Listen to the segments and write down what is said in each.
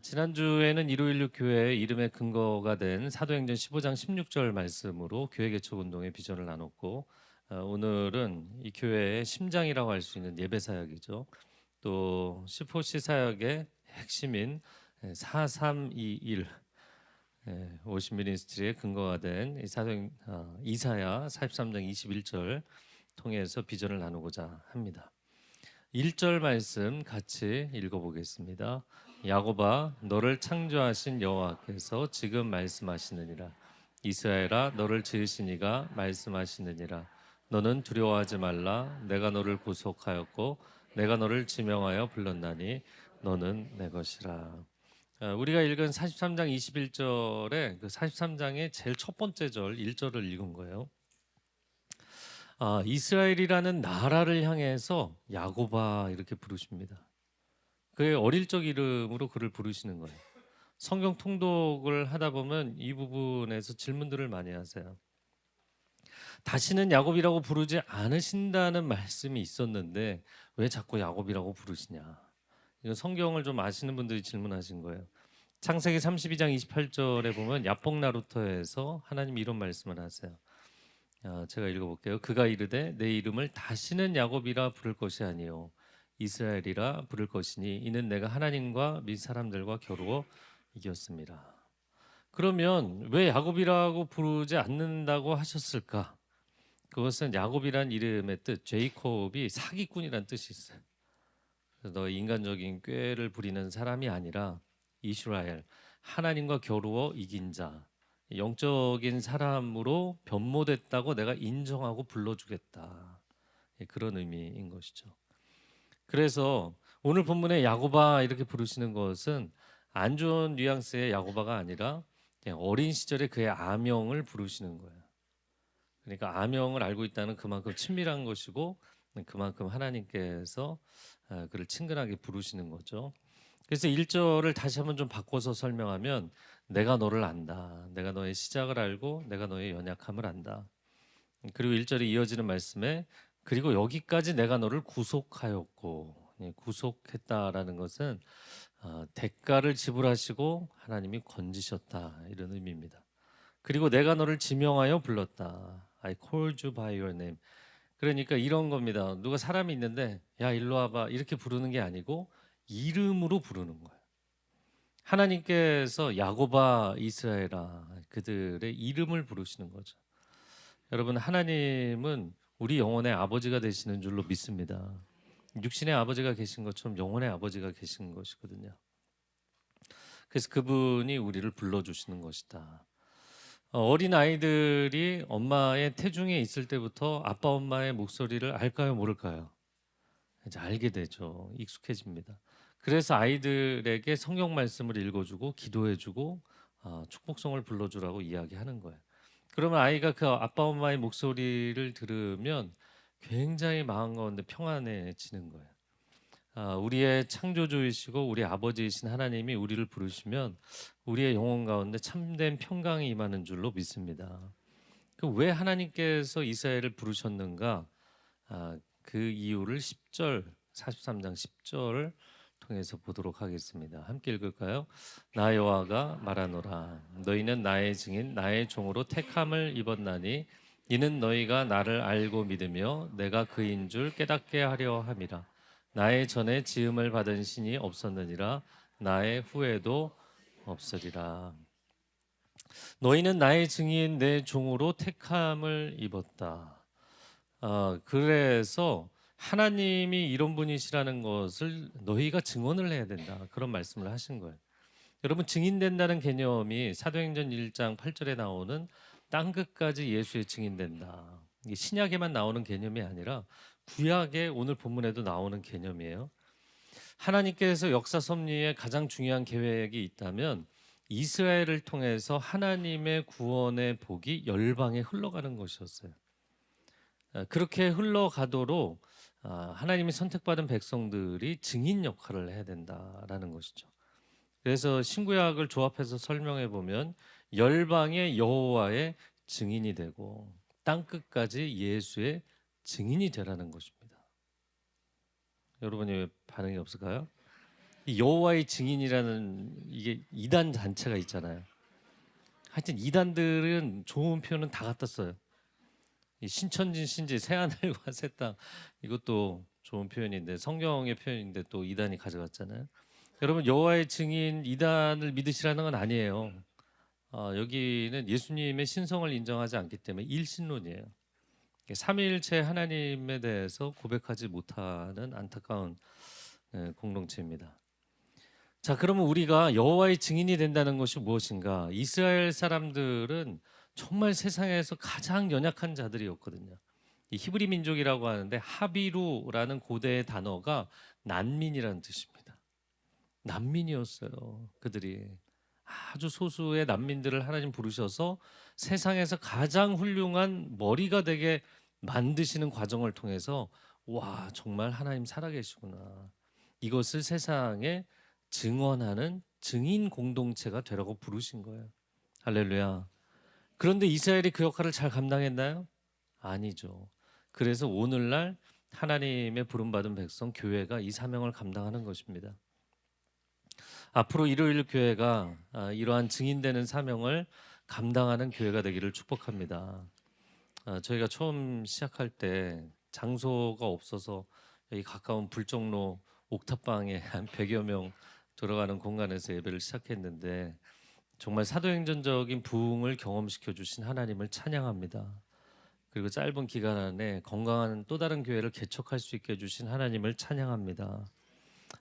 지난주에는 151 교회의 이름의 근거가 된 사도행전 15장 16절 말씀으로 교회 개척 운동의 비전을 나눴고, 오늘은 이 교회의 심장이라고 할 수 있는 예배 사역이죠. 또 C4C 사역의 핵심인 4321 오십 미니스트리의 근거가 된 이사야 43장 21절 통해서 비전을 나누고자 합니다. 1절 말씀 같이 읽어보겠습니다. 야곱아, 너를 창조하신 여호와께서 지금 말씀하시느니라. 이스라엘아, 너를 지으신 이가 말씀하시느니라. 너는 두려워하지 말라. 내가 너를 구속하였고 내가 너를 지명하여 불렀나니 너는 내 것이라. 우리가 읽은 43장 21절에 그 43장의 제일 첫 번째 절 1절을 읽은 거예요. 이스라엘이라는 나라를 향해서 야곱아 이렇게 부르십니다. 그의 어릴 적 이름으로 그를 부르시는 거예요. 성경 통독을 하다 보면 이 부분에서 질문들을 많이 하세요. 다시는 야곱이라고 부르지 않으신다는 말씀이 있었는데 왜 자꾸 야곱이라고 부르시냐? 이건 성경을 좀 아시는 분들이 질문하신 거예요. 창세기 32장 28절에 보면 야복 나루터에서 하나님이 이런 말씀을 하세요. 제가 읽어볼게요. 그가 이르되 내 이름을 다시는 야곱이라 부를 것이 아니요 이스라엘이라 부를 것이니 이는 내가 하나님과 및 사람들과 겨루어 이겼습니다. 그러면 왜 야곱이라고 부르지 않는다고 하셨을까? 그것은 야곱이란 이름의 뜻, 제이콥이 사기꾼이란 뜻이 있어요. 그래서 너 인간적인 꾀를 부리는 사람이 아니라 이스라엘, 하나님과 겨루어 이긴 자, 영적인 사람으로 변모됐다고 내가 인정하고 불러주겠다. 그런 의미인 것이죠. 그래서 오늘 본문에 야고바 이렇게 부르시는 것은 안 좋은 뉘앙스의 야고바가 아니라 그냥 어린 시절에 그의 아명을 부르시는 거예요. 그러니까 아명을 알고 있다는 그만큼 친밀한 것이고 그만큼 하나님께서 그를 친근하게 부르시는 거죠. 그래서 1절을 다시 한번 좀 바꿔서 설명하면 내가 너를 안다. 내가 너의 시작을 알고 내가 너의 연약함을 안다. 그리고 1절에 이어지는 말씀에 그리고 여기까지 내가 너를 구속하였고, 구속했다라는 것은 대가를 지불하시고 하나님이 건지셨다 이런 의미입니다. 그리고 내가 너를 지명하여 불렀다. I called you by your name. 그러니까 이런 겁니다. 누가 사람이 있는데 야 일로 와봐 이렇게 부르는 게 아니고 이름으로 부르는 거예요. 하나님께서 야고바 이스라엘아 그들의 이름을 부르시는 거죠. 여러분 하나님은 우리 영혼의 아버지가 되시는 줄로 믿습니다. 육신의 아버지가 계신 것처럼 영혼의 아버지가 계신 것이거든요. 그래서 그분이 우리를 불러주시는 것이다. 어린 아이들이 엄마의 태중에 있을 때부터 아빠 엄마의 목소리를 알까요 모를까요? 이제 알게 되죠. 익숙해집니다. 그래서 아이들에게 성경 말씀을 읽어주고 기도해주고 축복성을 불러주라고 이야기하는 거예요. 그러면 아이가 그 아빠 엄마의 목소리를 들으면 굉장히 마음 가운데 평안해지는 거예요. 우리의 창조주이시고 우리 아버지이신 하나님이 우리를 부르시면 우리의 영혼 가운데 참된 평강이 임하는 줄로 믿습니다. 왜 하나님께서 이스라엘을 부르셨는가? 그 이유를 10절 43장 10절을 통해서 보도록 하겠습니다. 함께 읽을까요? 나 여호와가 말하노라 너희는 나의 증인 나의 종으로 택함을 입었나니 이는 너희가 나를 알고 믿으며 내가 그인 줄 깨닫게 하려 함이라. 나의 전에 지음을 받은 신이 없었느니라 나의 후에도 없으리라. 너희는 나의 증인 내 종으로 택함을 입었다. 그래서 하나님이 이런 분이시라는 것을 너희가 증언을 해야 된다. 그런 말씀을 하신 거예요. 여러분 증인된다는 개념이 사도행전 1장 8절에 나오는 땅 끝까지 예수의 증인된다. 이게 신약에만 나오는 개념이 아니라 구약의 오늘 본문에도 나오는 개념이에요. 하나님께서 역사 섭리에 가장 중요한 계획이 있다면 이스라엘을 통해서 하나님의 구원의 복이 열방에 흘러가는 것이었어요. 그렇게 흘러가도록 하나님이 선택받은 백성들이 증인 역할을 해야 된다라는 것이죠. 그래서 신구약을 조합해서 설명해 보면 열방의 여호와의 증인이 되고 땅 끝까지 예수의 증인이 되라는 것입니다. 여러분이 왜 반응이 없을까요? 이 여호와의 증인이라는 이게 이단 단체가 있잖아요. 하여튼 이단들은 좋은 표현은 다 갖다 써요. 이 신천진 신지 새하늘과 새 땅 이것도 좋은 표현인데 성경의 표현인데 또 이단이 가져갔잖아요. 여러분 여호와의 증인 이단을 믿으시라는 건 아니에요. 여기는 예수님의 신성을 인정하지 않기 때문에 일신론이에요. 삼위일체 하나님에 대해서 고백하지 못하는 안타까운 공동체입니다. 자, 그러면 우리가 여호와의 증인이 된다는 것이 무엇인가? 이스라엘 사람들은 정말 세상에서 가장 연약한 자들이었거든요. 이 히브리 민족이라고 하는데 하비루라는 고대의 단어가 난민이라는 뜻입니다. 난민이었어요. 그들이 아주 소수의 난민들을 하나님 부르셔서 세상에서 가장 훌륭한 머리가 되게 만드시는 과정을 통해서 와, 정말 하나님 살아계시구나. 이것을 세상에 증언하는 증인 공동체가 되라고 부르신 거예요. 할렐루야. 그런데 이스라엘이 그 역할을 잘 감당했나요? 아니죠. 그래서 오늘날 하나님의 부름받은 백성 교회가 이 사명을 감당하는 것입니다. 앞으로 일요일 교회가 이러한 증인되는 사명을 감당하는 교회가 되기를 축복합니다. 저희가 처음 시작할 때 장소가 없어서 여기 가까운 불정로 옥탑방에 한 100여 명 들어가는 공간에서 예배를 시작했는데 정말 사도행전적인 부흥을 경험시켜 주신 하나님을 찬양합니다. 그리고 짧은 기간 안에 건강한 또 다른 교회를 개척할 수 있게 해주신 하나님을 찬양합니다.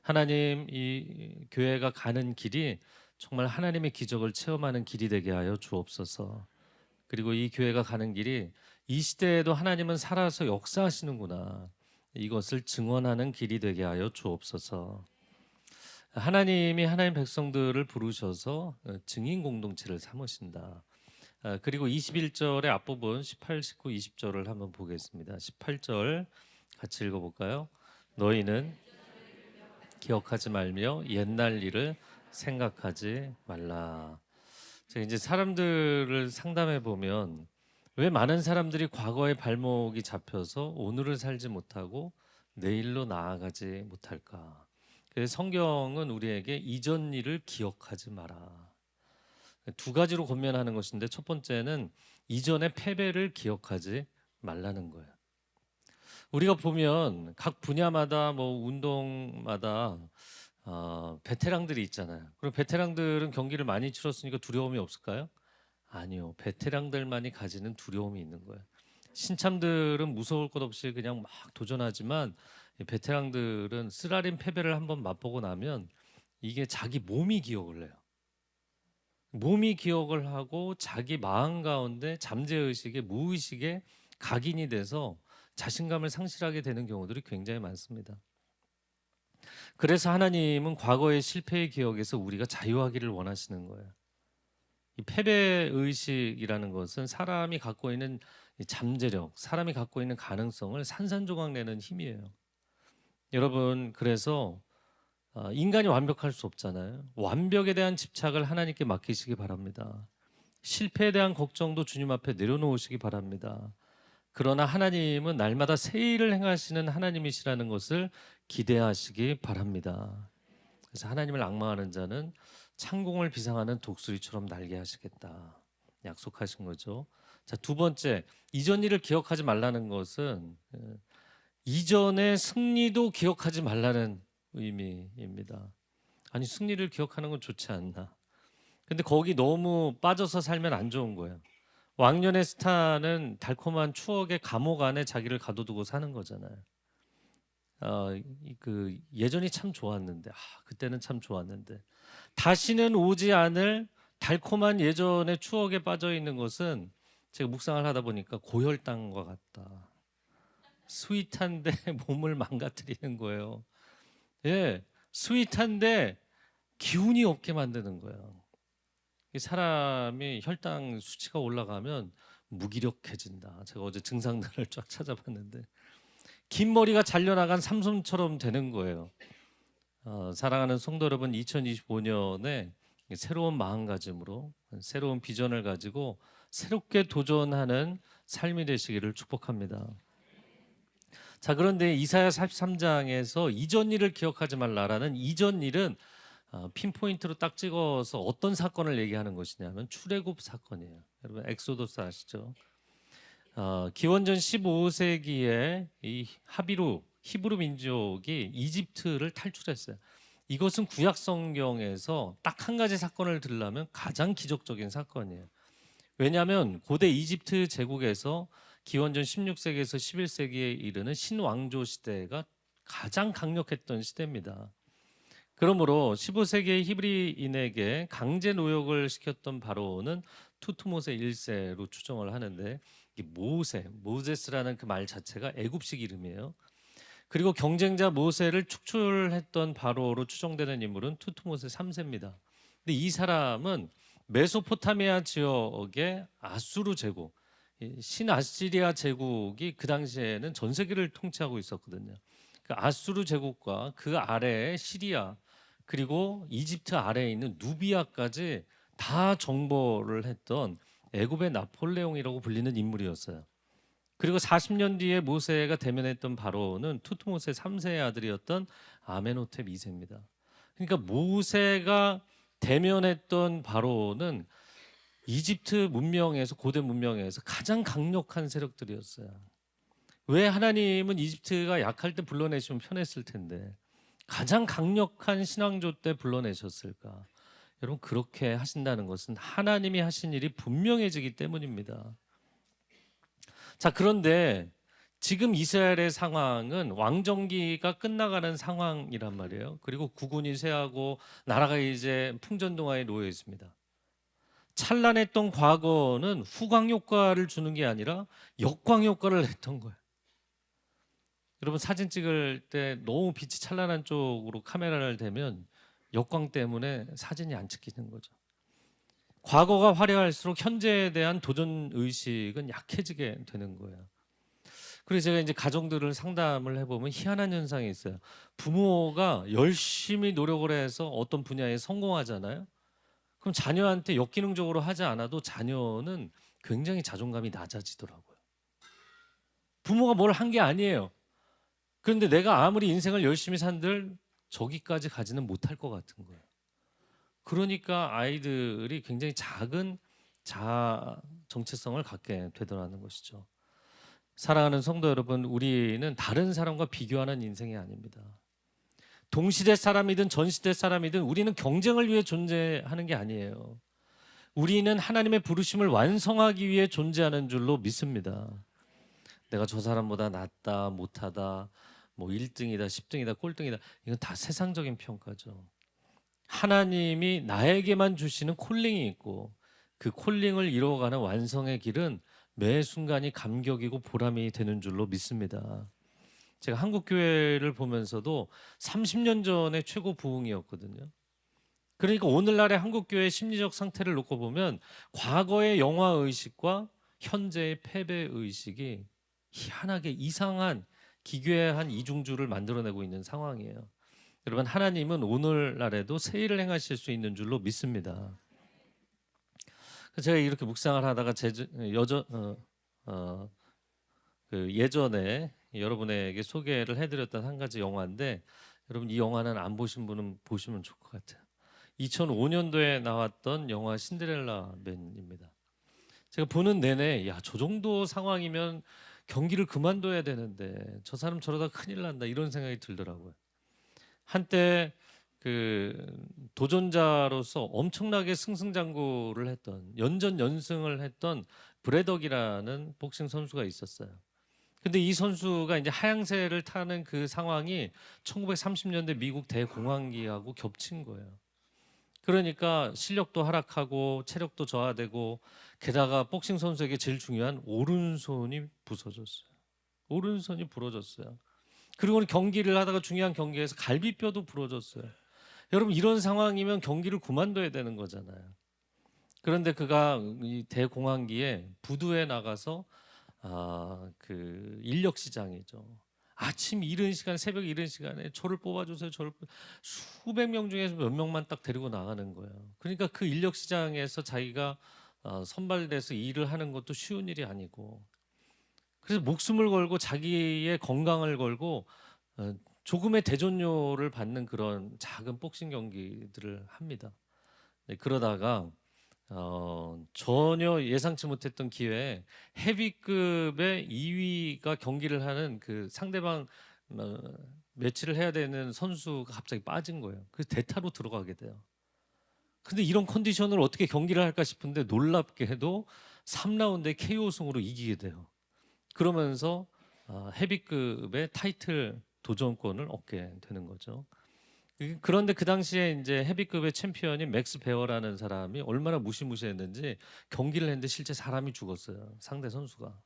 하나님, 이 교회가 가는 길이 정말 하나님의 기적을 체험하는 길이 되게 하여 주옵소서. 그리고 이 교회가 가는 길이 이 시대에도 하나님은 살아서 역사하시는구나, 이것을 증언하는 길이 되게 하여 주옵소서. 하나님이 하나님 백성들을 부르셔서 증인 공동체를 삼으신다. 그리고 21절의 앞부분 18, 19, 20절을 한번 보겠습니다. 18절 같이 읽어볼까요? 너희는 기억하지 말며 옛날 일을 생각하지 말라. 제가 이제 사람들을 상담해 보면 왜 많은 사람들이 과거의 발목이 잡혀서 오늘을 살지 못하고 내일로 나아가지 못할까? 그래서 성경은 우리에게 이전 일을 기억하지 마라. 두 가지로 권면하는 것인데 첫 번째는 이전의 패배를 기억하지 말라는 거예요. 우리가 보면 각 분야마다 뭐 운동마다 베테랑들이 있잖아요. 그럼 베테랑들은 경기를 많이 치렀으니까 두려움이 없을까요? 아니요. 베테랑들만이 가지는 두려움이 있는 거예요. 신참들은 무서울 것 없이 그냥 막 도전하지만 이 베테랑들은 쓰라린 패배를 한번 맛보고 나면 이게 자기 몸이 기억을 해요. 몸이 기억을 하고 자기 마음 가운데 잠재의식에 무의식에 각인이 돼서 자신감을 상실하게 되는 경우들이 굉장히 많습니다. 그래서 하나님은 과거의 실패의 기억에서 우리가 자유하기를 원하시는 거예요. 이 패배의식이라는 것은 사람이 갖고 있는 이 잠재력, 사람이 갖고 있는 가능성을 산산조각 내는 힘이에요. 여러분, 그래서 인간이 완벽할 수 없잖아요. 완벽에 대한 집착을 하나님께 맡기시기 바랍니다. 실패에 대한 걱정도 주님 앞에 내려놓으시기 바랍니다. 그러나 하나님은 날마다 새 일을 행하시는 하나님이시라는 것을 기대하시기 바랍니다. 그래서 하나님을 앙망하는 자는 창공을 비상하는 독수리처럼 날게 하시겠다 약속하신 거죠. 자, 두 번째, 이전 일을 기억하지 말라는 것은 이전의 승리도 기억하지 말라는 의미입니다. 아니, 승리를 기억하는 건 좋지 않나. 근데 거기 너무 빠져서 살면 안 좋은 거예요. 왕년의 스타는 달콤한 추억의 감옥 안에 자기를 가둬두고 사는 거잖아요. 그 예전이 참 좋았는데, 그때는 참 좋았는데 다시는 오지 않을 달콤한 예전의 추억에 빠져 있는 것은 제가 묵상을 하다 보니까 고혈당과 같다. 스윗한데 몸을 망가뜨리는 거예요. 예, 스윗한데 기운이 없게 만드는 거예요. 이 사람이 혈당 수치가 올라가면 무기력해진다. 제가 어제 증상들을 쫙 찾아봤는데 긴 머리가 잘려나간 삼손처럼 되는 거예요. 사랑하는 성도 여러분, 2025년에 새로운 마음가짐으로 새로운 비전을 가지고 새롭게 도전하는 삶이 되시기를 축복합니다. 자, 그런데 이사야 43장에서 이전 일을 기억하지 말라라는 이전 일은 핀포인트로 딱 찍어서 어떤 사건을 얘기하는 것이냐면 출애굽 사건이에요. 여러분 엑소더스 아시죠? 기원전 15세기에 이 히브루 민족이 이집트를 탈출했어요. 이것은 구약 성경에서 딱 한 가지 사건을 들으려면 가장 기적적인 사건이에요. 왜냐하면 고대 이집트 제국에서 기원전 16세기에서 11세기에 이르는 신왕조 시대가 가장 강력했던 시대입니다. 그러므로 15세기의 히브리인에게 강제 노역을 시켰던 바로는 투트모세 1세로 추정을 하는데, 이 모세스라는 그 말 자체가 애굽식 이름이에요. 그리고 경쟁자 모세를 축출했던 바로로 추정되는 인물은 투트모세 3세입니다. 근데 이 사람은 메소포타미아 지역의 아수르 제국, 신아시리아 제국이 그 당시에는 전 세계를 통치하고 있었거든요. 그 아수르 제국과 그 아래에 시리아, 그리고 이집트 아래에 있는 누비아까지 다 정벌을 했던 애굽의 나폴레옹이라고 불리는 인물이었어요. 그리고 40년 뒤에 모세가 대면했던 바로는 투트모세 3세의 아들이었던 아멘호텝 2세입니다. 그러니까 모세가 대면했던 바로는 이집트 문명에서, 고대 문명에서 가장 강력한 세력들이었어요. 왜 하나님은 이집트가 약할 때 불러내시면 편했을 텐데 가장 강력한 신왕조 때 불러내셨을까? 여러분, 그렇게 하신다는 것은 하나님이 하신 일이 분명해지기 때문입니다. 자, 그런데 지금 이스라엘의 상황은 왕정기가 끝나가는 상황이란 말이에요. 그리고 국운이 쇠하고 나라가 이제 풍전등화에 놓여 있습니다. 찬란했던 과거는 후광 효과를 주는 게 아니라 역광 효과를 냈던 거예요. 여러분, 사진 찍을 때 너무 빛이 찬란한 쪽으로 카메라를 대면 역광 때문에 사진이 안 찍히는 거죠. 과거가 화려할수록 현재에 대한 도전 의식은 약해지게 되는 거예요. 그래서 제가 이제 가정들을 상담을 해보면 희한한 현상이 있어요. 부모가 열심히 노력을 해서 어떤 분야에 성공하잖아요. 그럼 자녀한테 역기능적으로 하지 않아도 자녀는 굉장히 자존감이 낮아지더라고요. 부모가 뭘 한 게 아니에요. 그런데 내가 아무리 인생을 열심히 산들 저기까지 가지는 못할 것 같은 거예요. 그러니까 아이들이 굉장히 작은 자아 정체성을 갖게 되더라는 것이죠. 사랑하는 성도 여러분, 우리는 다른 사람과 비교하는 인생이 아닙니다. 동시대 사람이든 전시대 사람이든 우리는 경쟁을 위해 존재하는 게 아니에요. 우리는 하나님의 부르심을 완성하기 위해 존재하는 줄로 믿습니다. 내가 저 사람보다 낫다, 못하다, 뭐 1등이다, 10등이다, 꼴등이다, 이건 다 세상적인 평가죠. 하나님이 나에게만 주시는 콜링이 있고 그 콜링을 이루어가는 완성의 길은 매 순간이 감격이고 보람이 되는 줄로 믿습니다. 제가 한국 교회를 보면서도 30년 전에 최고 부흥이었거든요. 그러니까 오늘날의 한국 교회의 심리적 상태를 놓고 보면 과거의 영화 의식과 현재의 패배 의식이 희한하게 이상한 기괴한 이중주를 만들어내고 있는 상황이에요. 여러분, 하나님은 오늘날에도 새 일을 행하실 수 있는 줄로 믿습니다. 제가 이렇게 묵상을 하다가 예전에 여러분에게 소개를 해드렸던 한 가지 영화인데, 여러분 이 영화는 안 보신 분은 보시면 좋을 것 같아요. 2005년도에 나왔던 영화 신데렐라 맨입니다. 제가 보는 내내 저 정도 상황이면 경기를 그만둬야 되는데 저 사람 저러다 큰일 난다, 이런 생각이 들더라고요. 한때 그 도전자로서 엄청나게 승승장구를 했던, 연전연승을 했던 브래덕이라는 복싱 선수가 있었어요. 근데 이 선수가 이제 하향세를 타는 그 상황이 1930년대 미국 대공황기하고 겹친 거예요. 그러니까 실력도 하락하고 체력도 저하되고, 게다가 복싱 선수에게 제일 중요한 오른손이 부서졌어요. 오른손이 부러졌어요. 그리고 경기를 하다가 중요한 경기에서 갈비뼈도 부러졌어요. 여러분, 이런 상황이면 경기를 그만둬야 되는 거잖아요. 그런데 그가 이 대공황기에 부두에 나가서 그 인력 시장이죠. 아침 이른 시간, 새벽 이른 시간에 저를 뽑아주세요. 수백 명 중에서 몇 명만 딱 데리고 나가는 거예요. 그러니까 그 인력 시장에서 자기가 선발돼서 일을 하는 것도 쉬운 일이 아니고, 그래서 목숨을 걸고 자기의 건강을 걸고 조금의 대전료를 받는 그런 작은 복싱 경기들을 합니다. 네, 그러다가 전혀 예상치 못했던 기회에 헤비급의 2위가 경기를 하는 그 상대방 어, 매치를 해야 되는 선수가 갑자기 빠진 거예요. 그래서 대타로 들어가게 돼요. 근데 이런 컨디션을 어떻게 경기를 할까 싶은데 놀랍게도 3라운드에 KO 승으로 이기게 돼요. 그러면서 헤비급의 타이틀 도전권을 얻게 되는 거죠. 그런데 그 당시에 이제 헤비급의 챔피언인 맥스 베어라는 사람이 얼마나 무시무시했는지 경기를 했는데 실제 사람이 죽었어요. 상대 선수가.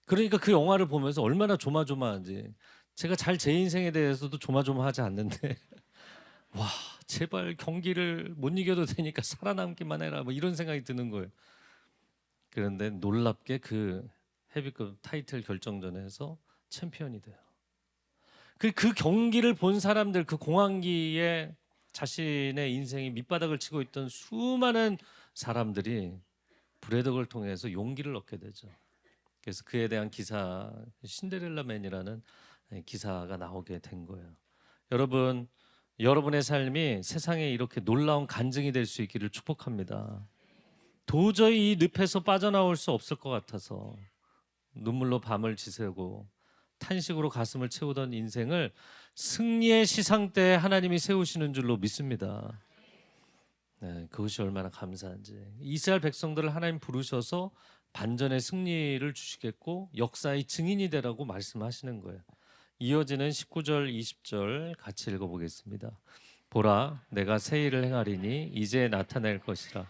그러니까 그 영화를 보면서 얼마나 조마조마한지, 제가 잘 제 인생에 대해서도 조마조마하지 않는데 와, 제발 경기를 못 이겨도 되니까 살아남기만 해라, 뭐 이런 생각이 드는 거예요. 그런데 놀랍게 그 헤비급 타이틀 결정전에서 챔피언이 돼요. 그 경기를 본 사람들, 그 공황기에 자신의 인생이 밑바닥을 치고 있던 수많은 사람들이 브래덕을 통해서 용기를 얻게 되죠. 그래서 그에 대한 기사, 신데렐라맨이라는 기사가 나오게 된 거예요. 여러분, 여러분의 삶이 세상에 이렇게 놀라운 간증이 될 수 있기를 축복합니다. 도저히 이 늪에서 빠져나올 수 없을 것 같아서 눈물로 밤을 지새고 탄식으로 가슴을 채우던 인생을 승리의 시상대에 하나님이 세우시는 줄로 믿습니다. 네, 그것이 얼마나 감사한지. 이스라엘 백성들을 하나님 부르셔서 반전의 승리를 주시겠고 역사의 증인이 되라고 말씀하시는 거예요. 이어지는 19절 20절 같이 읽어보겠습니다. 보라, 내가 새 일을 행하리니 이제 나타낼 것이라.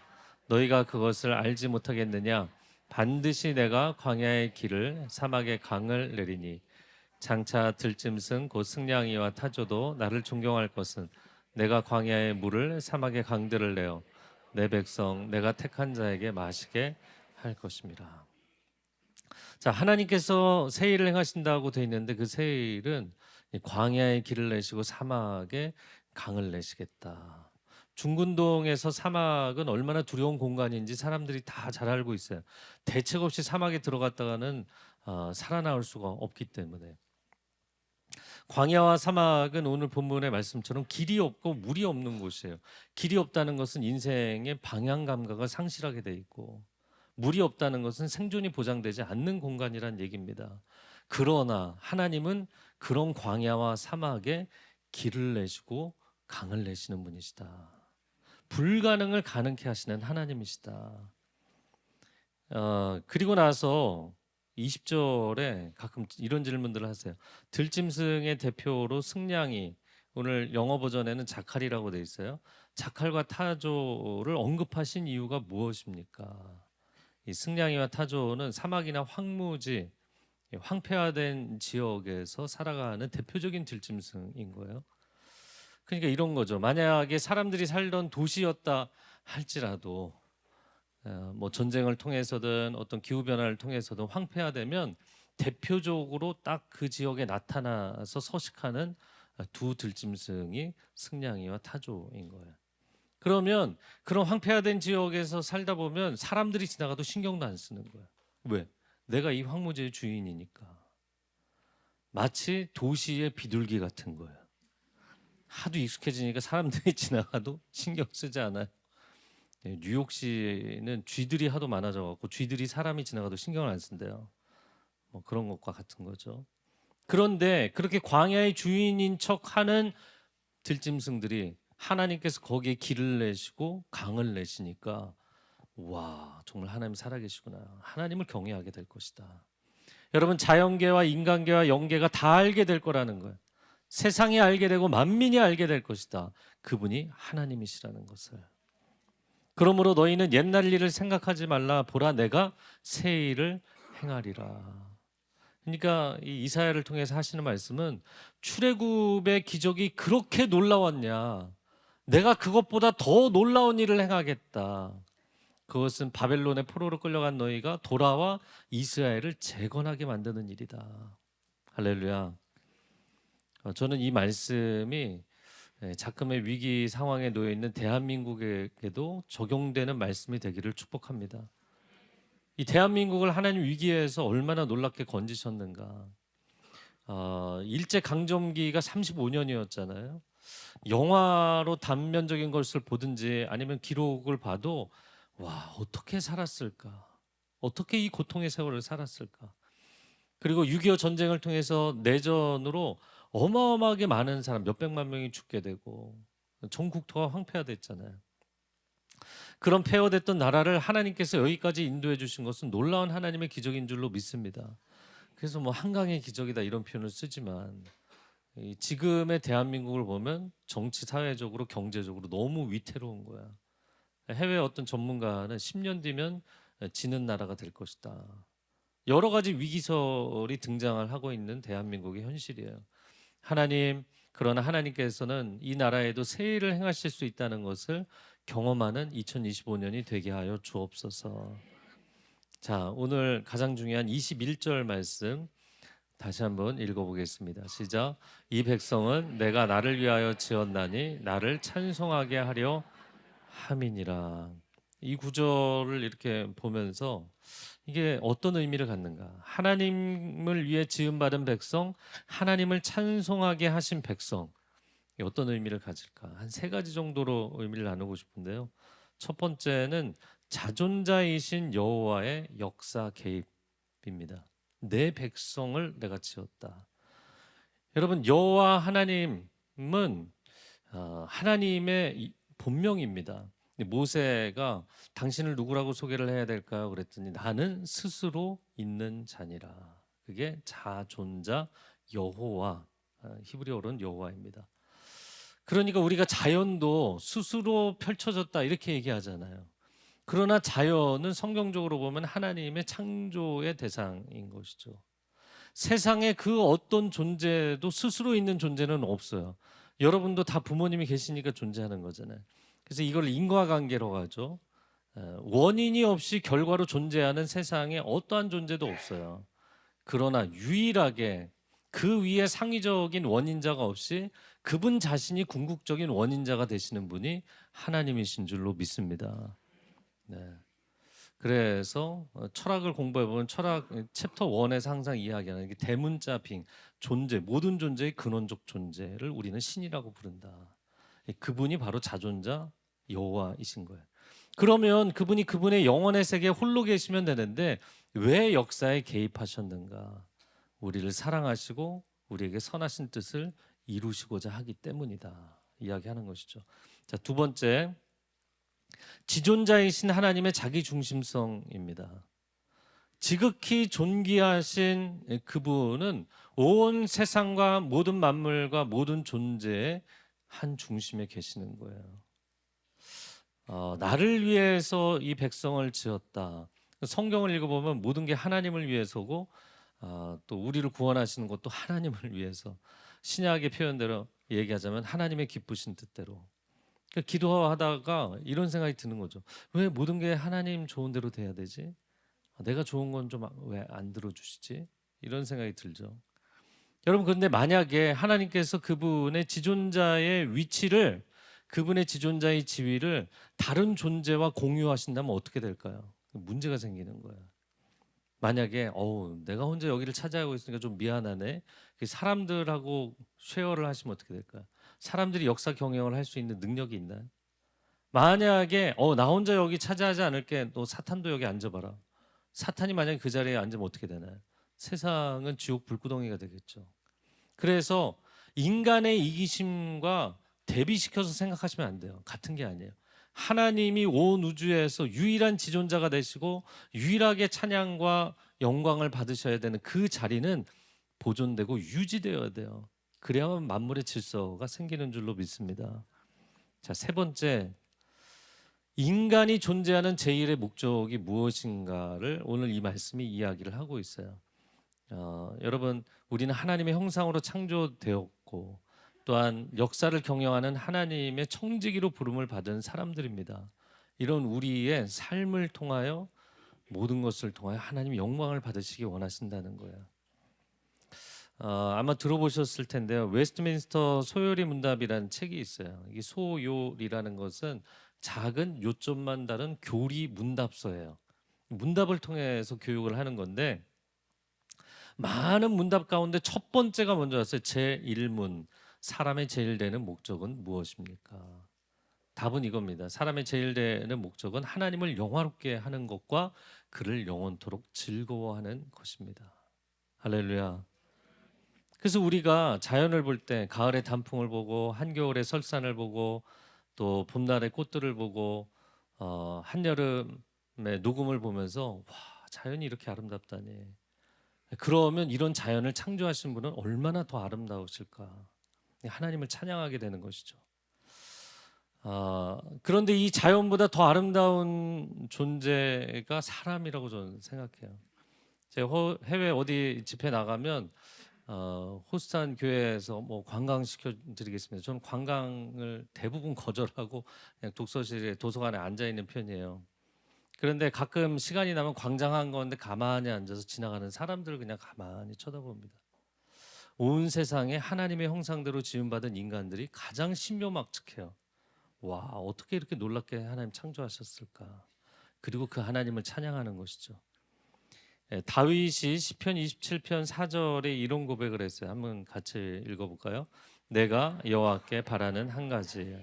너희가 그것을 알지 못하겠느냐? 반드시 내가 광야의 길을 사막의 강을 내리니 장차 들짐승 곧 승냥이와 타조도 나를 존경할 것은 내가 광야의 물을 사막의 강들을 내어 내 백성 내가 택한 자에게 마시게 할 것입니다. 자, 하나님께서 새 일을 행하신다고 되어 있는데 그 새 일은 광야의 길을 내시고 사막의 강을 내시겠다. 중근동에서 사막은 얼마나 두려운 공간인지 사람들이 다 잘 알고 있어요. 대책 없이 사막에 들어갔다가는 살아나올 수가 없기 때문에. 광야와 사막은 오늘 본문의 말씀처럼 길이 없고 물이 없는 곳이에요. 길이 없다는 것은 인생의 방향 감각을 상실하게 돼 있고, 물이 없다는 것은 생존이 보장되지 않는 공간이란 얘기입니다. 그러나 하나님은 그런 광야와 사막에 길을 내시고 강을 내시는 분이시다. 불가능을 가능케 하시는 하나님이시다. 그리고 나서 20절에 가끔 이런 질문들을 하세요. 들짐승의 대표로 승냥이, 오늘 영어 버전에는 자칼이라고 돼 있어요. 자칼과 타조를 언급하신 이유가 무엇입니까? 이 승냥이와 타조는 사막이나 황무지, 황폐화된 지역에서 살아가는 대표적인 들짐승인 거예요. 그러니까 이런 거죠. 만약에 사람들이 살던 도시였다 할지라도 뭐 전쟁을 통해서든 어떤 기후 변화를 통해서든 황폐화되면 대표적으로 딱 그 지역에 나타나서 서식하는 두 들짐승이 승냥이와 타조인 거예요. 그러면 그런 황폐화된 지역에서 살다 보면 사람들이 지나가도 신경도 안 쓰는 거예요. 왜? 내가 이 황무지의 주인이니까. 마치 도시의 비둘기 같은 거예요. 하도 익숙해지니까 사람들이 지나가도 신경 쓰지 않아요. 뉴욕시는 쥐들이 하도 많아져 갖고 쥐들이 사람이 지나가도 신경을 안 쓴대요. 뭐 그런 것과 같은 거죠. 그런데 그렇게 광야의 주인인 척하는 들짐승들이 하나님께서 거기에 길을 내시고 강을 내시니까 와, 정말 하나님 살아계시구나. 하나님을 경외하게 될 것이다. 여러분, 자연계와 인간계와 영계가 다 알게 될 거라는 거예요. 세상이 알게 되고 만민이 알게 될 것이다. 그분이 하나님이시라는 것을. 그러므로 너희는 옛날 일을 생각하지 말라. 보라, 내가 새 일을 행하리라. 그러니까 이 이사야를 통해서 하시는 말씀은 출애굽의 기적이 그렇게 놀라웠냐, 내가 그것보다 더 놀라운 일을 행하겠다. 그것은 바벨론의 포로로 끌려간 너희가 돌아와 이스라엘을 재건하게 만드는 일이다. 할렐루야. 저는 이 말씀이 작금의 위기 상황에 놓여 있는 대한민국에게도 적용되는 말씀이 되기를 축복합니다. 이 대한민국을 하나님 위기에서 얼마나 놀랍게 건지셨는가. 일제 강점기가 35년이었잖아요. 영화로 단면적인 것을 보든지 아니면 기록을 봐도 와, 어떻게 살았을까? 어떻게 이 고통의 세월을 살았을까? 그리고 6.25 전쟁을 통해서 내전으로 어마어마하게 많은 사람, 몇백만 명이 죽게 되고 전 국토가 황폐화됐잖아요. 그런 폐허됐던 나라를 하나님께서 여기까지 인도해 주신 것은 놀라운 하나님의 기적인 줄로 믿습니다. 그래서 뭐 한강의 기적이다 이런 표현을 쓰지만 지금의 대한민국을 보면 정치, 사회적으로, 경제적으로 너무 위태로운 거야. 해외 어떤 전문가는 10년 뒤면 지는 나라가 될 것이다. 여러 가지 위기설이 등장을 하고 있는 대한민국의 현실이에요. 하나님, 그러나 하나님께서는 이 나라에도 새 일을 행하실 수 있다는 것을 경험하는 2025년이 되게 하여 주옵소서. 자, 오늘 가장 중요한 21절 말씀 다시 한번 읽어보겠습니다. 시작. 이 백성은 내가 나를 위하여 지었나니 나를 찬송하게 하려 함이니라. 이 구절을 이렇게 보면서 이게 어떤 의미를 갖는가? 하나님을 위해 지음받은 백성, 하나님을 찬송하게 하신 백성, 어떤 의미를 가질까? 한 세 가지 정도로 의미를 나누고 싶은데요. 첫 번째는 자존자이신 여호와의 역사 개입입니다. 내 백성을 내가 지었다. 여러분, 여호와 하나님은 하나님의 본명입니다. 모세가 당신을 누구라고 소개를 해야 될까요? 그랬더니 나는 스스로 있는 자니라. 그게 자존자 여호와, 히브리어로는 여호와입니다. 그러니까 우리가 자연도 스스로 펼쳐졌다 이렇게 얘기하잖아요. 그러나 자연은 성경적으로 보면 하나님의 창조의 대상인 것이죠. 세상에 그 어떤 존재도 스스로 있는 존재는 없어요. 여러분도 다 부모님이 계시니까 존재하는 거잖아요. 그래서 이걸 인과관계로 가죠. 원인이 없이 결과로 존재하는 세상에 어떠한 존재도 없어요. 그러나 유일하게 그 위에 상위적인 원인자가 없이 그분 자신이 궁극적인 원인자가 되시는 분이 하나님이신 줄로 믿습니다. 네. 그래서 철학을 공부해 보면 철학 챕터 1에서 항상 이야기하는 게 대문자 빙 존재, 모든 존재의 근원적 존재를 우리는 신이라고 부른다. 그분이 바로 자존자 여호와이신 거예요. 그러면 그분이 그분의 영원의 세계에 홀로 계시면 되는데 왜 역사에 개입하셨는가? 우리를 사랑하시고 우리에게 선하신 뜻을 이루시고자 하기 때문이다. 이야기하는 것이죠. 자, 두 번째, 지존자이신 하나님의 자기 중심성입니다. 지극히 존귀하신 그분은 온 세상과 모든 만물과 모든 존재의 한 중심에 계시는 거예요. 나를 위해서 이 백성을 지었다. 성경을 읽어보면 모든 게 하나님을 위해서고 또 우리를 구원하시는 것도 하나님을 위해서, 신약의 표현대로 얘기하자면 하나님의 기쁘신 뜻대로. 그러니까 기도하다가 이런 생각이 드는 거죠. 왜 모든 게 하나님 좋은 대로 돼야 되지? 내가 좋은 건 좀 왜 안 들어주시지? 이런 생각이 들죠. 여러분, 그런데 만약에 하나님께서 그분의 지존자의 위치를, 그분의 지존자의 지위를 다른 존재와 공유하신다면 어떻게 될까요? 문제가 생기는 거예요. 만약에 내가 혼자 여기를 차지하고 있으니까 좀 미안하네. 사람들하고 쉐어를 하시면 어떻게 될까요? 사람들이 역사 경영을 할 수 있는 능력이 있나요? 만약에 나 혼자 여기 차지하지 않을게. 너 사탄도 여기 앉아봐라. 사탄이 만약에 그 자리에 앉으면 어떻게 되나요? 세상은 지옥 불구덩이가 되겠죠. 그래서 인간의 이기심과 대비시켜서 생각하시면 안 돼요. 같은 게 아니에요. 하나님이 온 우주에서 유일한 지존자가 되시고 유일하게 찬양과 영광을 받으셔야 되는 그 자리는 보존되고 유지되어야 돼요. 그래야만 만물의 질서가 생기는 줄로 믿습니다. 자, 세 번째, 인간이 존재하는 제1의 목적이 무엇인가를 오늘 이 말씀이 이야기를 하고 있어요. 여러분, 우리는 하나님의 형상으로 창조되었고 또한 역사를 경영하는 하나님의 청지기로 부름을 받은 사람들입니다. 이런 우리의 삶을 통하여, 모든 것을 통하여 하나님 영광을 받으시기 원하신다는 거예요. 아마 들어보셨을 텐데요. 웨스트민스터 소요리 문답이라는 책이 있어요. 이 소요리라는 것은 작은 요점만 다룬 교리 문답서예요. 문답을 통해서 교육을 하는 건데 많은 문답 가운데 첫 번째가 먼저 왔어요. 제1문. 사람의 제일 되는 목적은 무엇입니까? 답은 이겁니다. 사람의 제일 되는 목적은 하나님을 영화롭게 하는 것과 그를 영원토록 즐거워하는 것입니다. 할렐루야. 그래서 우리가 자연을 볼 때 가을의 단풍을 보고 한겨울의 설산을 보고 또 봄날의 꽃들을 보고 한여름의 녹음을 보면서 와, 자연이 이렇게 아름답다니. 그러면 이런 자연을 창조하신 분은 얼마나 더 아름다우실까? 하나님을 찬양하게 되는 것이죠. 그런데 이 자연보다 더 아름다운 존재가 사람이라고 저는 생각해요. 제가 해외 어디 집회 나가면 호스트한 교회에서 뭐 관광 시켜드리겠습니다. 저는 관광을 대부분 거절하고 그냥 독서실에 도서관에 앉아 있는 편이에요. 그런데 가끔 시간이 나면 광장 한가운데 가만히 앉아서 지나가는 사람들을 그냥 가만히 쳐다봅니다. 온 세상에 하나님의 형상대로 지음받은 인간들이 가장 신묘막측해요. 와, 어떻게 이렇게 놀랍게 하나님 창조하셨을까? 그리고 그 하나님을 찬양하는 것이죠. 다윗이 시편 27편 4절에 이런 고백을 했어요. 한번 같이 읽어볼까요? 내가 여호와께 바라는 한 가지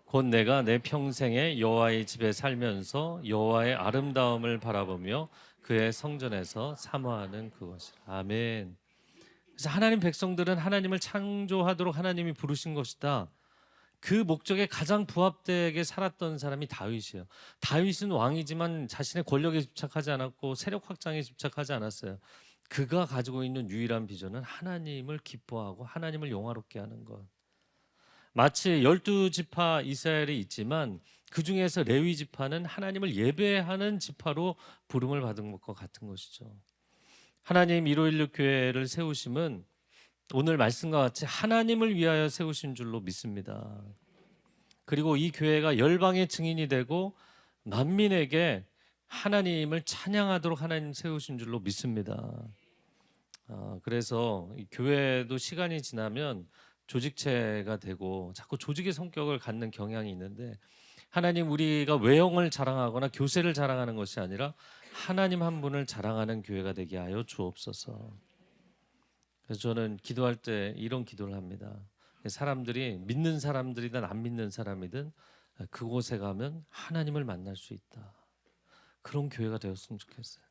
곧 내가 내 평생에 여호와의 집에 살면서 여호와의 아름다움을 바라보며 그의 성전에서 사모하는 그것이라. 아멘. 그래서 하나님 백성들은 하나님을 창조하도록 하나님이 부르신 것이다. 그 목적에 가장 부합되게 살았던 사람이 다윗이에요. 다윗은 왕이지만 자신의 권력에 집착하지 않았고 세력 확장에 집착하지 않았어요. 그가 가지고 있는 유일한 비전은 하나님을 기뻐하고 하나님을 영화롭게 하는 것. 마치 12지파 이스라엘이 있지만 그 중에서 레위 지파는 하나님을 예배하는 지파로 부름을 받은 것과 같은 것이죠. 하나님 1516 교회를 세우심은 오늘 말씀과 같이 하나님을 위하여 세우신 줄로 믿습니다. 그리고 이 교회가 열방의 증인이 되고 만민에게 하나님을 찬양하도록 하나님 세우신 줄로 믿습니다. 그래서 이 교회도 시간이 지나면 조직체가 되고 자꾸 조직의 성격을 갖는 경향이 있는데 하나님 우리가 외형을 자랑하거나 교세를 자랑하는 것이 아니라 하나님 한 분을 자랑하는 교회가 되게 하여 주옵소서. 그래서 저는 기도할 때 이런 기도를 합니다. 사람들이 믿는 사람들이든 안 믿는 사람이든 그곳에 가면 하나님을 만날 수 있다. 그런 교회가 되었으면 좋겠어요.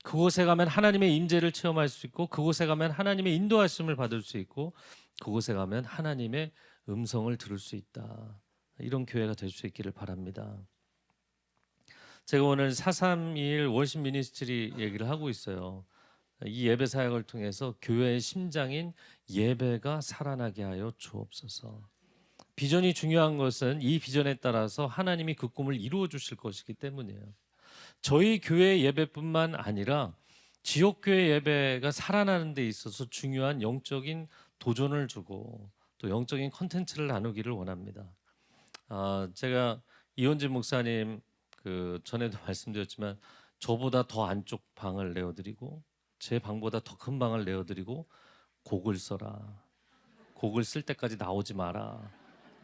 그곳에 가면 하나님의 임재를 체험할 수 있고 그곳에 가면 하나님의 인도하심을 받을 수 있고 그곳에 가면 하나님의 음성을 들을 수 있다. 이런 교회가 될 수 있기를 바랍니다. 제가 오늘 431 월십 미니스트리 얘기를 하고 있어요. 이 예배 사역을 통해서 교회의 심장인 예배가 살아나게 하여 주옵소서. 비전이 중요한 것은 이 비전에 따라서 하나님이 그 꿈을 이루어 주실 것이기 때문이에요. 저희 교회 예배뿐만 아니라 지역 교회 예배가 살아나는 데 있어서 중요한 영적인 도전을 주고 또 영적인 컨텐츠를 나누기를 원합니다. 제가 이원진 목사님 그 전에도 말씀드렸지만 저보다 더 안쪽 방을 내어드리고 제 방보다 더 큰 방을 내어드리고 곡을 써라. 곡을 쓸 때까지 나오지 마라.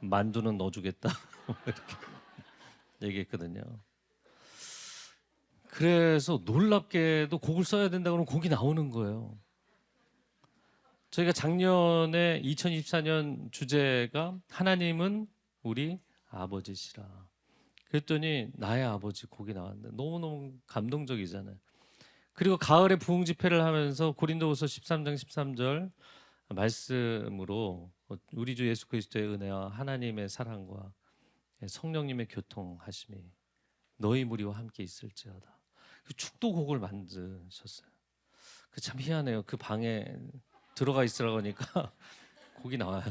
만두는 넣어주겠다. 이렇게 얘기했거든요. 그래서 놀랍게도 곡을 써야 된다 그러면 곡이 나오는 거예요. 저희가 작년에 2024년 주제가 하나님은 우리 아버지시라. 그랬더니 나의 아버지 곡이 나왔는데 너무너무 감동적이잖아요. 그리고 가을에 부흥 집회를 하면서 고린도후서 13장 13절 말씀으로 우리 주 예수 그리스도의 은혜와 하나님의 사랑과 성령님의 교통하심이 너희 무리와 함께 있을지어다. 그 축도곡을 만드셨어요. 그 참 희한해요. 그 방에 들어가 있으라고 하니까 곡이 나와요.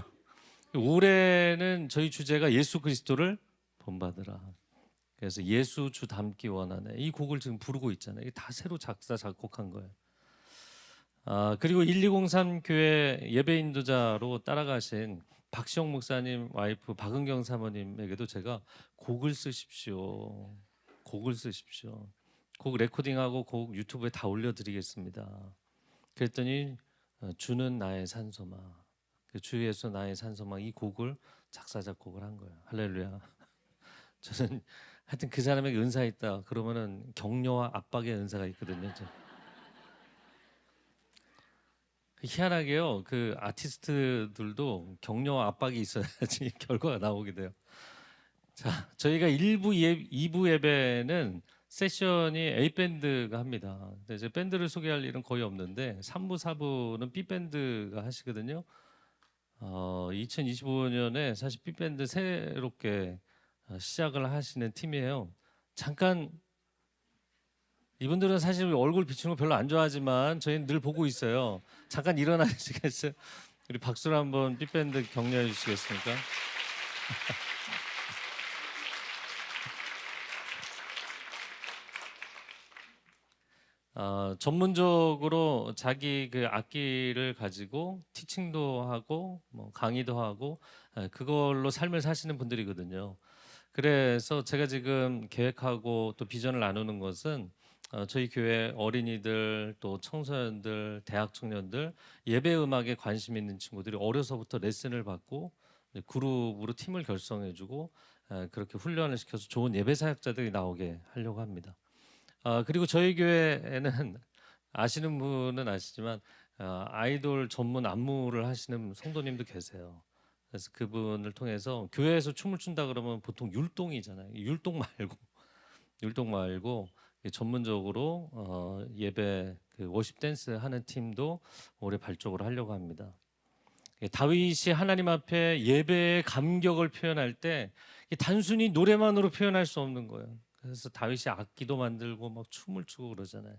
올해는 저희 주제가 예수 그리스도를 본받으라. 그래서 예수 주 닮기 원하네. 이 곡을 지금 부르고 있잖아요. 이게 다 새로 작사 작곡한 거예요. 그리고 1203 교회 예배 인도자로 따라가신 박시영 목사님 와이프 박은경 사모님에게도 제가 곡을 쓰십시오. 곡을 쓰십시오. 곡 레코딩하고 곡 유튜브에 다 올려드리겠습니다. 그랬더니 주는 나의 산소마, 주 예수 나의 산소마 이 곡을 작사 작곡을 한 거예요. 할렐루야. 저는 하여튼 그 사람에게 은사가 있다 그러면은 격려와 압박의 은사가 있거든요. 희한하게요. 그 아티스트들도 격려와 압박이 있어야지 결과가 나오게 돼요. 자, 저희가 1부, 2부 예배는 세션이 A밴드가 합니다. 근데 이제 밴드를 소개할 일은 거의 없는데 3부, 4부는 B밴드가 하시거든요. 2025년에 사실 B밴드 새롭게 시작을 하시는 팀이에요. 잠깐 이분들은 사실 얼굴 비추는 거 별로 안 좋아하지만 저희는 늘 보고 있어요. 잠깐 일어나시겠어요? 우리 박수로 한번 B밴드 격려해 주시겠습니까? 전문적으로 자기 그 악기를 가지고 티칭도 하고 뭐 강의도 하고 그걸로 삶을 사시는 분들이거든요. 그래서 제가 지금 계획하고 또 비전을 나누는 것은 저희 교회 어린이들 또 청소년들, 대학 청년들 예배 음악에 관심 있는 친구들이 어려서부터 레슨을 받고 그룹으로 팀을 결성해주고 그렇게 훈련을 시켜서 좋은 예배 사역자들이 나오게 하려고 합니다. 그리고 저희 교회에는 아시는 분은 아시지만 아이돌 전문 안무를 하시는 성도님도 계세요. 그래서 그분을 통해서 교회에서 춤을 춘다 그러면 보통 율동이잖아요. 율동 말고 전문적으로 예배 그 워십 댄스 하는 팀도 올해 발족을 하려고 합니다. 다윗이 하나님 앞에 예배의 감격을 표현할 때 단순히 노래만으로 표현할 수 없는 거예요. 그래서 다윗이 악기도 만들고 막 춤을 추고 그러잖아요.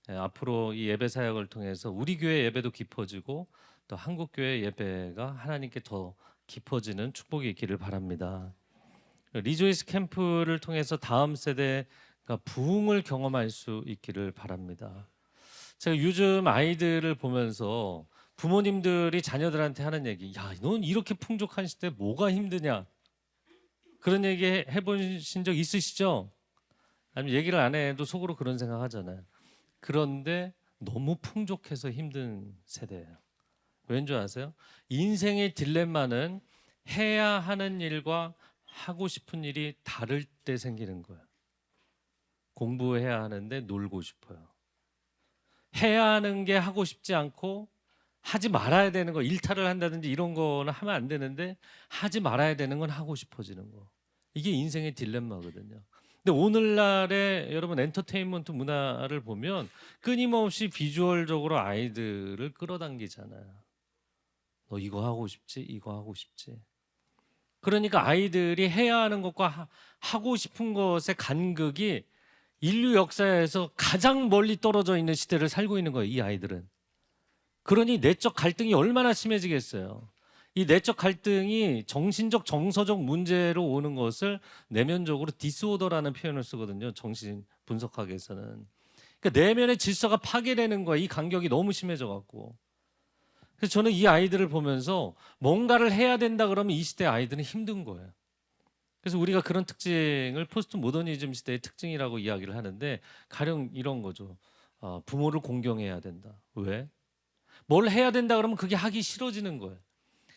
앞으로 이 예배 사역을 통해서 우리 교회 예배도 깊어지고 또 한국 교회 예배가 하나님께 더 깊어지는 축복이 있기를 바랍니다. 리조이스 캠프를 통해서 다음 세대가 부흥을 경험할 수 있기를 바랍니다. 제가 요즘 아이들을 보면서 부모님들이 자녀들한테 하는 얘기, 야, 넌 이렇게 풍족한 시대 뭐가 힘드냐? 그런 얘기 해보신 적 있으시죠? 아니면 얘기를 안 해도 속으로 그런 생각 하잖아요. 그런데 너무 풍족해서 힘든 세대예요. 왠 줄 아세요? 인생의 딜레마는 해야 하는 일과 하고 싶은 일이 다를 때 생기는 거예요. 공부해야 하는데 놀고 싶어요. 해야 하는 게 하고 싶지 않고 하지 말아야 되는 거, 일탈을 한다든지 이런 거는 하면 안 되는데 하지 말아야 되는 건 하고 싶어지는 거. 이게 인생의 딜레마거든요. 근데 오늘날의 여러분 엔터테인먼트 문화를 보면 끊임없이 비주얼적으로 아이들을 끌어당기잖아요. 너 이거 하고 싶지? 이거 하고 싶지? 그러니까 아이들이 해야 하는 것과 하고 싶은 것의 간극이 인류 역사에서 가장 멀리 떨어져 있는 시대를 살고 있는 거예요, 이 아이들은. 그러니 내적 갈등이 얼마나 심해지겠어요. 이 내적 갈등이 정신적 정서적 문제로 오는 것을 내면적으로 디스오더라는 표현을 쓰거든요. 정신 분석학에서는. 그러니까 내면의 질서가 파괴되는 거야. 이 간격이 너무 심해져 갖고. 그래서 저는 이 아이들을 보면서 뭔가를 해야 된다 그러면 이 시대 아이들은 힘든 거예요. 그래서 우리가 그런 특징을 포스트 모더니즘 시대의 특징이라고 이야기를 하는데 가령 이런 거죠. 부모를 공경해야 된다. 왜? 뭘 해야 된다 그러면 그게 하기 싫어지는 거예요.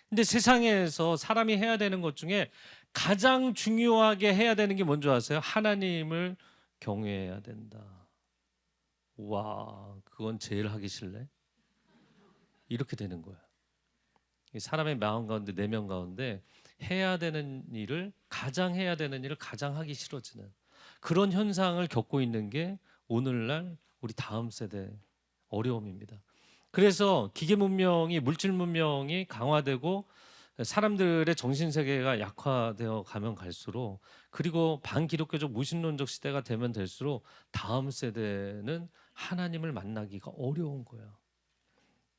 근데 세상에서 사람이 해야 되는 것 중에 가장 중요하게 해야 되는 게 뭔지 아세요? 하나님을 경외해야 된다. 와, 그건 제일 하기 싫네. 이렇게 되는 거예요. 사람의 마음 가운데 내면 가운데 해야 되는 일을 가장 해야 되는 일을 가장 하기 싫어지는 그런 현상을 겪고 있는 게 오늘날 우리 다음 세대 어려움입니다. 그래서 기계 문명이 물질 문명이 강화되고 사람들의 정신 세계가 약화되어 가면 갈수록 그리고 반기독교적 무신론적 시대가 되면 될수록 다음 세대는 하나님을 만나기가 어려운 거예요.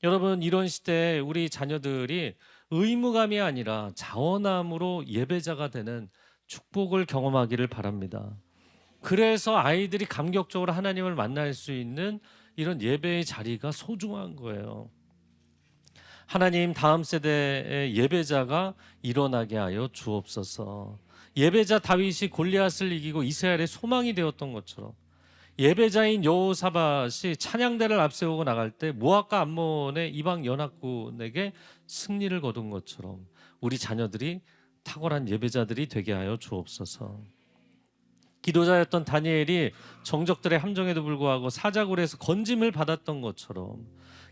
여러분 이런 시대에 우리 자녀들이 의무감이 아니라 자원함으로 예배자가 되는 축복을 경험하기를 바랍니다. 그래서 아이들이 감격적으로 하나님을 만날 수 있는 이런 예배의 자리가 소중한 거예요. 하나님 다음 세대의 예배자가 일어나게 하여 주옵소서. 예배자 다윗이 골리앗을 이기고 이스라엘의 소망이 되었던 것처럼 예배자인 여호사밧이 찬양대를 앞세우고 나갈 때 모압과 암몬의 이방 연합군에게 승리를 거둔 것처럼 우리 자녀들이 탁월한 예배자들이 되게 하여 주옵소서. 기도자였던 다니엘이 정적들의 함정에도 불구하고 사자굴에서 건짐을 받았던 것처럼,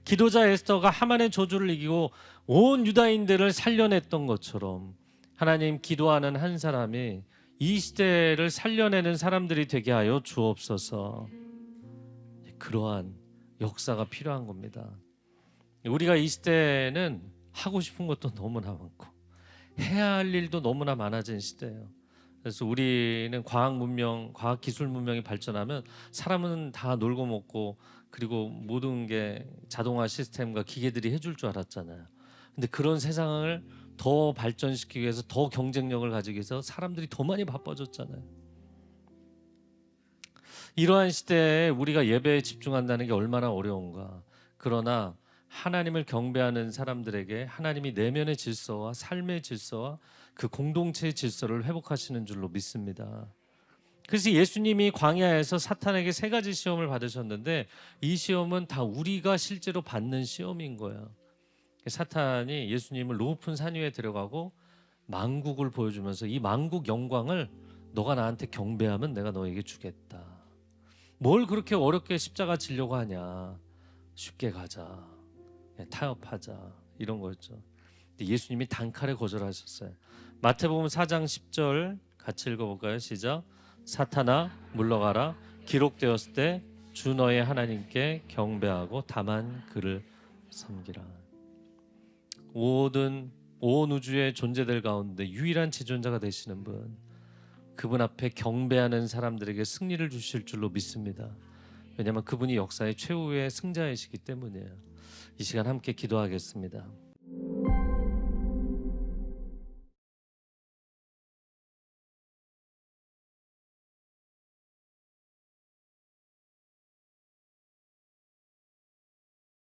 기도자 에스더가 하만의 저주를 이기고 온 유다인들을 살려냈던 것처럼, 하나님, 기도하는 한 사람이 이 시대를 살려내는 사람들이 되게 하여 주옵소서. 그러한 역사가 필요한 겁니다. 우리가 이 시대는 하고 싶은 것도 너무나 많고 해야 할 일도 너무나 많아진 시대예요. 그래서 우리는 과학 문명, 과학 기술 문명이 발전하면 사람은 다 놀고 먹고 그리고 모든 게 자동화 시스템과 기계들이 해줄 줄 알았잖아요. 근데 그런 세상을 더 발전시키기 위해서, 더 경쟁력을 가지기 위해서 사람들이 더 많이 바빠졌잖아요. 이러한 시대에 우리가 예배에 집중한다는 게 얼마나 어려운가. 그러나 하나님을 경배하는 사람들에게 하나님이 내면의 질서와 삶의 질서와 그 공동체의 질서를 회복하시는 줄로 믿습니다. 그래서 예수님이 광야에서 사탄에게 세 가지 시험을 받으셨는데 이 시험은 다 우리가 실제로 받는 시험인 거예요. 사탄이 예수님을 높은 산 위에 데려가고 만국을 보여주면서 이 만국 영광을 너가 나한테 경배하면 내가 너에게 주겠다. 뭘 그렇게 어렵게 십자가 지려고 하냐. 쉽게 가자. 타협하자. 이런 거였죠. 근데 예수님이 단칼에 거절하셨어요. 마태복음 4장 10절 같이 읽어볼까요? 시작. 사탄아 물러가라. 기록되었을 때 주 너의 하나님께 경배하고 다만 그를 섬기라. 온 우주의 존재들 가운데 유일한 지존자가 되시는 분, 그분 앞에 경배하는 사람들에게 승리를 주실 줄로 믿습니다. 왜냐하면 그분이 역사의 최후의 승자이시기 때문이에요. 이 시간 함께 기도하겠습니다.